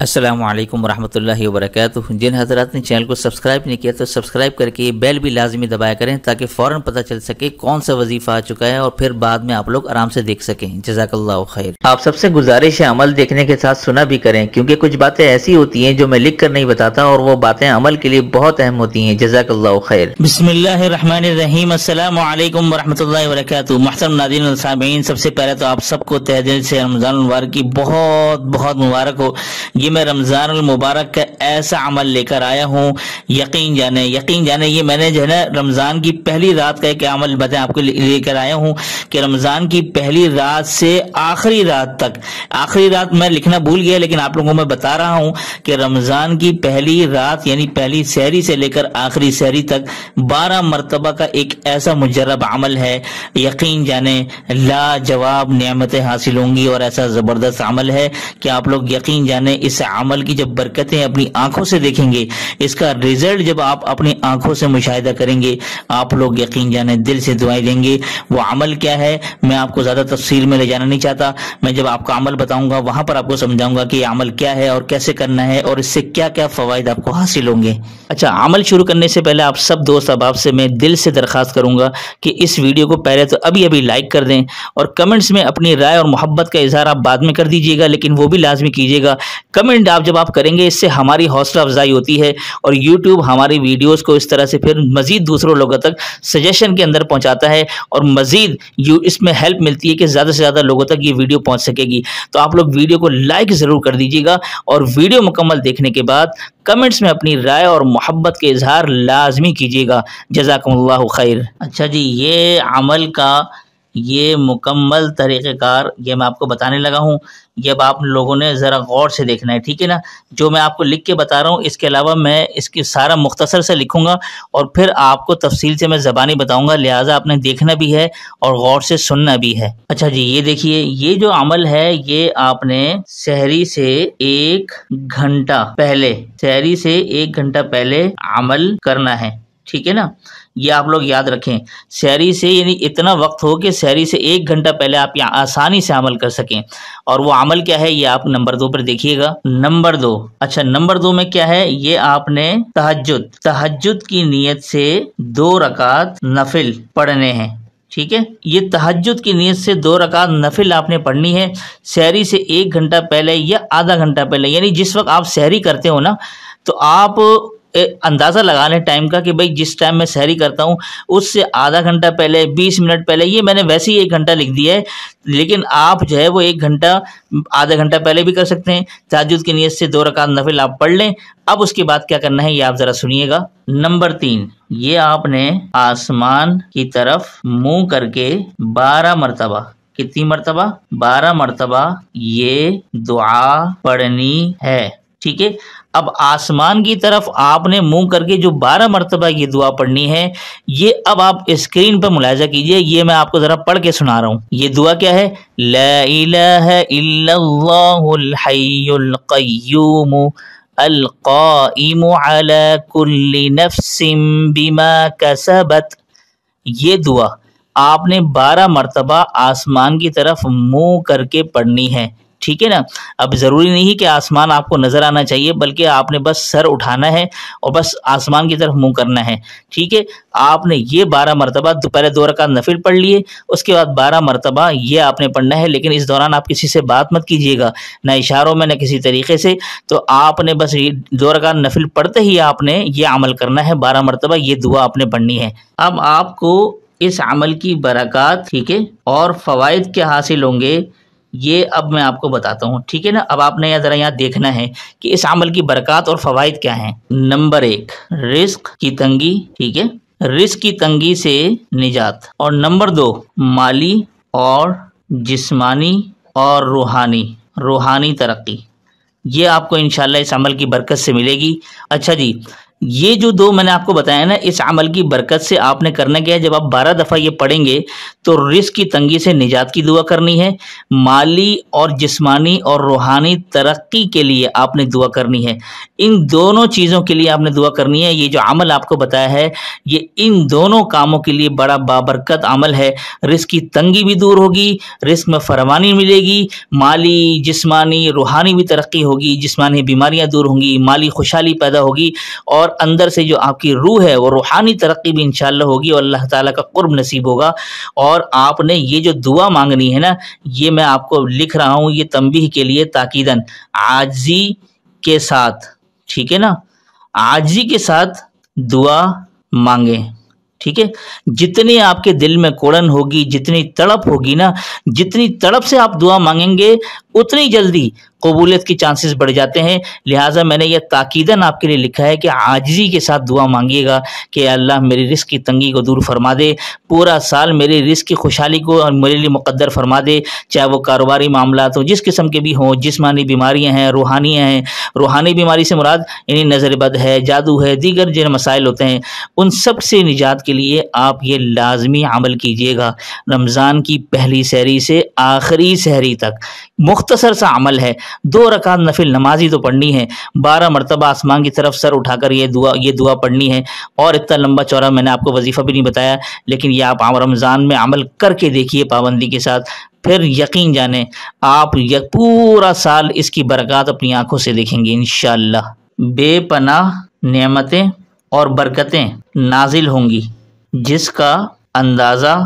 अस्सलामु अलैकुम वरहमतुल्लाहि वबरकातुहू। जिन हज़रात ने चैनल को सब्सक्राइब नहीं किया तो सब्सक्राइब करके बेल भी लाजमी दबाया करें ताकि फ़ौरन पता चल सके कौन सा वजीफ़ा आ चुका है और फिर बाद में आप लोग आराम से देख सकें। जज़ाकल्लाहु खैर। आप सबसे गुजारिश है अमल देखने के साथ सुना भी करें, क्योंकि कुछ बातें ऐसी होती हैं जो मैं लिख कर नहीं बताता और वो बातें अमल के लिए बहुत अहम होती हैं। जज़ाकल्लाहु खैर। बिस्मिल्लाहिर्रहमानिर्रहीम। अस्सलामु अलैकुम वरहमतुल्लाहि वबरकातुहू। मुहतरम नाज़रीन और सामीईन, सबसे पहले तो आप सबको तहे दिल से रमज़ान मुबारक की बहुत बहुत मुबारक हो। ये मैं रमज़ान मुबारक का ऐसा अमल लेकर आया हूँ, यकीन जाने ये मैंने जो है ना रमज़ान की पहली रात का एक अमल बताया आपको लेकर आया हूँ कि रमज़ान की पहली रात से आखिरी रात तक, आखिरी रात मैं लिखना भूल गया लेकिन आप लोगों को मैं बता रहा हूँ कि रमज़ान की पहली रात यानी पहली सहरी से लेकर आखिरी सहरी तक 12 मरतबा का एक ऐसा मुजर्रब अमल है, यकीन जाने लाजवाब नेमतें हासिल होंगी और ऐसा ज़बरदस्त अमल है कि आप लोग यकीन जाने इस अमल की जब बरकतें अपनी आंखों से देखेंगे, इसका रिजल्ट जब आप अपनी आंखों से मुशाहिदा करेंगे, आप लोग यकीन जाने दिल से दुआएं देंगे। वो अमल क्या है मैं आपको ज्यादा तफसील में ले जाना नहीं चाहता। मैं जब आपका अमल बताऊंगा वहां पर आपको समझाऊंगा कि अमल क्या है और कैसे करना है और इससे क्या क्या फवायद आपको हासिल होंगे। अच्छा, अमल शुरू करने से पहले आप सब दोस्त अहबाब से मैं दिल से दरख्वास्त करूंगा कि इस वीडियो को पहले तो अभी अभी लाइक कर दें और कमेंट्स में अपनी राय और मोहब्बत का इजहार आप बाद में कर दीजिएगा, लेकिन वो भी लाजमी कीजिएगा। कमेंट आप जब आप करेंगे इससे हमारी हौसला अफजाई होती है और यूट्यूब हमारी वीडियोस को इस तरह से फिर मजीद दूसरों लोगों तक सजेशन के अंदर पहुंचाता है और मजीद इसमें हेल्प मिलती है कि ज़्यादा से ज़्यादा लोगों तक ये वीडियो पहुंच सकेगी। तो आप लोग वीडियो को लाइक ज़रूर कर दीजिएगा और वीडियो मुकम्मल देखने के बाद कमेंट्स में अपनी राय और मोहब्बत के इजहार लाजमी कीजिएगा। जज़ाकुमुल्लाहु खैर। अच्छा जी, ये अमल का ये मुकम्मल तरीक़ेकार ये मैं आपको बताने लगा हूँ। ये अब आप लोगों ने ज़रा गौर से देखना है, ठीक है ना। जो मैं आपको लिख के बता रहा हूँ इसके अलावा मैं इसकी सारा मुख्तसर से लिखूँगा और फिर आपको तफसील से मैं ज़बानी बताऊँगा, लिहाजा आपने देखना भी है और गौर से सुनना भी है। अच्छा जी, ये देखिए, ये जो अमल है ये आपने सहरी से 1 घंटा पहले, सहरी से 1 घंटा पहले अमल करना है, ठीक है ना। ये आप लोग याद रखें, सहरी से यानी इतना वक्त हो कि सहरी से 1 घंटा पहले आप यहाँ आसानी से अमल कर सकें। और वो अमल क्या है ये आप नंबर 2 पर देखिएगा। नंबर 2, अच्छा नंबर 2 में क्या है, ये आपने तहज्जुद की नीयत से 2 रकात नफिल पढ़ने हैं, ठीक है। ये तहज्जुद की नीयत से 2 रकात नफिल आपने पढ़नी है सहरी से 1 घंटा पहले या आधा घंटा पहले, यानी जिस वक्त आप सहरी करते हो ना तो आप अंदाज़ा लगा लें टाइम का कि भाई जिस टाइम मैं सहरी करता हूँ उससे आधा घंटा पहले, 20 मिनट पहले। ये मैंने वैसे ही 1 घंटा लिख दिया है, लेकिन आप जो है वो 1 घंटा आधा घंटा पहले भी कर सकते हैं। तहज्जुद की नीयत से 2 रकात नफिल आप पढ़ लें। अब उसके बाद क्या करना है ये आप ज़रा सुनिएगा। नंबर 3, ये आपने आसमान की तरफ मुँह करके 12 मरतबा, कितनी मरतबा, 12 मरतबा ये दुआ पढ़नी है, ठीक है। अब आसमान की तरफ आपने मुंह करके जो 12 मरतबा ये दुआ पढ़नी है, ये अब आप स्क्रीन पर मुलाहिजा कीजिए। ये मैं आपको जरा पढ़ के सुना रहा हूँ। ये दुआ क्या है, ला इलाहा इल्लल्लाहुल हय्युल क़य्यूम अल क़ाइमु अला कुल्ली नफ्सिन बिमा कसबत। ये दुआ आपने 12 मरतबा आसमान की तरफ मुंह करके पढ़नी है, ठीक है ना। अब ज़रूरी नहीं कि आसमान आपको नज़र आना चाहिए, बल्कि आपने बस सर उठाना है और बस आसमान की तरफ मुंह करना है, ठीक है। आपने ये 12 मरतबा, पहले 2 रकात नफिल पढ़ लिए, उसके बाद 12 मरतबा ये आपने पढ़ना है। लेकिन इस दौरान आप किसी से बात मत कीजिएगा, ना इशारों में, ना किसी तरीके से। तो आपने बस ये 2 रकात नफिल पढ़ते ही आपने ये अमल करना है, 12 मरतबा ये दुआ आपने पढ़नी है। अब आपको इस अमल की बरकत, ठीक है, और फ़वाइद क्या हासिल होंगे ये अब मैं आपको बताता हूँ, ठीक है ना। अब आपने ज़रा यहाँ देखना है कि इस अमल की बरकत और फ़वाइद क्या हैं। नंबर 1, रिस्क की तंगी, ठीक है, रिस्क की तंगी से निजात। और नंबर 2, माली और जिस्मानी और रूहानी तरक्की। ये आपको इंशाल्लाह इस अमल की बरकत से मिलेगी। अच्छा जी, یہ جو دو میں نے آپ کو بتایا نا، اس عمل کی برکت سے آپ نے کرنا کیا ہے، جب آپ 12 دفعہ یہ پڑھیں گے تو رزق کی تنگی سے نجات کی دعا کرنی ہے، مالی اور جسمانی اور روحانی ترقی کے لیے آپ نے دعا کرنی ہے، ان دونوں چیزوں کے لیے آپ نے دعا کرنی ہے۔ یہ جو عمل آپ کو بتایا ہے یہ ان دونوں کاموں کے لیے بڑا بابرکت عمل ہے۔ رزق کی تنگی بھی دور ہوگی، رزق میں فراوانی ملے گی، مالی جسمانی روحانی بھی ترقی ہوگی، جسمانی بیماریاں دور ہوں گی، مالی خوشحالی پیدا ہوگی، اور اندر سے جو آپ کی روح ہے وہ روحانی ترقی بھی انشاءاللہ ہوگی اور اللہ تعالیٰ کا قرب نصیب ہوگا۔ اور آپ نے یہ جو دعا مانگنی ہے نا، یہ میں آپ کو لکھ رہا ہوں یہ تنبیہ کے لیے تاکیداً، عاجزی کے ساتھ، ٹھیک ہے نا، عاجزی کے ساتھ دعا مانگیں، ٹھیک ہے۔ جتنی آپ کے دل میں کوڑن ہوگی، جتنی تڑپ ہوگی نا، جتنی تڑپ سے آپ دعا مانگیں گے اتنی جلدی قبولیت کی چانسز بڑھ جاتے ہیں۔ لہٰذا میں نے یہ تاکیداً آپ کے لیے لکھا ہے کہ عاجزی کے ساتھ دعا مانگیے گا کہ اللہ میری رزق کی تنگی کو دور فرما دے، پورا سال میری رزق کی خوشحالی کو میرے لیے مقدر فرما دے، چاہے وہ کاروباری معاملات ہوں، جس قسم کے بھی ہوں، جسمانی بیماریاں ہیں، روحانی ہیں، روحانی بیماری سے مراد یعنی نظر بد ہے، جادو ہے، دیگر جو مسائل ہوتے ہیں، ان سب سے نجات کے لیے آپ یہ لازمی عمل کیجئے گا۔ رمضان کی پہلی سحری سے آخری سحری تک مختصر سا عمل ہے، 2 رکعت نفل نمازی تو پڑھنی ہے، 12 مرتبہ آسمان کی طرف سر اٹھا کر یہ دعا پڑھنی ہے، اور اتنا لمبا چوڑا میں نے آپ کو وظیفہ بھی نہیں بتایا، لیکن یہ آپ رمضان میں عمل کر کے دیکھیے پابندی کے ساتھ، پھر یقین جانیں آپ پورا سال اس کی برکات اپنی آنکھوں سے دیکھیں گے انشاءاللہ۔ بے پناہ نعمتیں اور برکتیں نازل ہوں گی جس کا اندازہ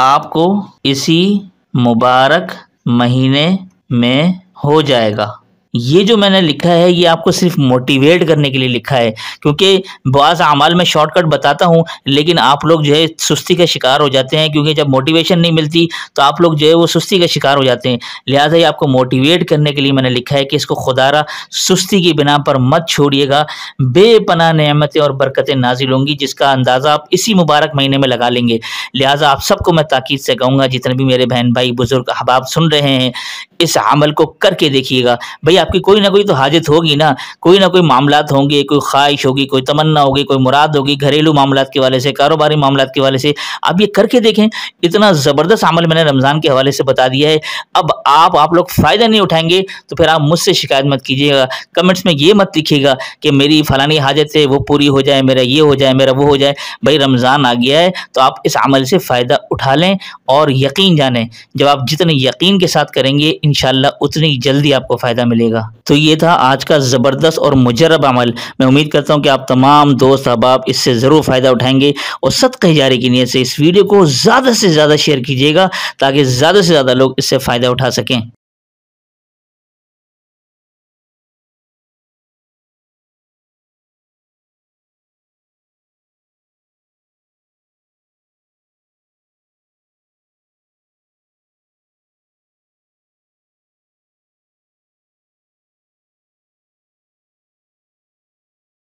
آپ کو اسی مبارک مہینے میں ہو جائے گا۔ یہ جو میں نے لکھا ہے یہ آپ کو صرف موٹیویٹ کرنے کے لیے لکھا ہے، کیونکہ بعض اعمال میں شارٹ کٹ بتاتا ہوں لیکن آپ لوگ جو ہے سستی کا شکار ہو جاتے ہیں، کیونکہ جب موٹیویشن نہیں ملتی تو آپ لوگ جو ہے وہ سستی کا شکار ہو جاتے ہیں۔ لہٰذا یہ آپ کو موٹیویٹ کرنے کے لیے میں نے لکھا ہے کہ اس کو خدا را سستی کی بنا پر مت چھوڑیے گا۔ بے پناہ نعمتیں اور برکتیں نازل ہوں گی جس کا اندازہ آپ اسی مبارک مہینے میں لگا لیں گے۔ لہٰذا آپ سب کو میں تاکید سے کہوں گا، جتنے بھی میرے بہن بھائی بزرگ احباب سن رہے ہیں، اس عمل کو کر کے دیکھیے گا۔ بھئی آپ کی کوئی نہ کوئی تو حاجت ہوگی نا، کوئی نہ کوئی معاملات ہوں گے، کوئی خواہش ہوگی، کوئی تمنا ہوگی، کوئی مراد ہوگی، گھریلو معاملات کے حوالے سے، کاروباری معاملات کے حوالے سے، آپ یہ کر کے دیکھیں۔ اتنا زبردست عمل میں نے رمضان کے حوالے سے بتا دیا ہے۔ اب آپ لوگ فائدہ نہیں اٹھائیں گے تو پھر آپ مجھ سے شکایت مت کیجیے گا، کمنٹس میں یہ مت لکھیے گا کہ میری فلانی حاجت ہے وہ پوری ہو جائے، میرا یہ ہو جائے، میرا وہ ہو جائے۔ بھائی رمضان آ گیا ہے تو آپ اس عمل سے فائدہ اٹھا لیں، اور یقین جانیں جب آپ جتنے یقین کے ساتھ کریں گے انشاءاللہ اتنی جلدی آپ کو فائدہ ملے گا۔ تو یہ تھا آج کا زبردست اور مجرب عمل۔ میں امید کرتا ہوں کہ آپ تمام دوست احباب اس سے ضرور فائدہ اٹھائیں گے، اور صدقہ جاری کی نیت سے اس ویڈیو کو زیادہ سے زیادہ شیئر کیجیے گا تاکہ زیادہ سے زیادہ لوگ اس سے فائدہ اٹھا سکیں۔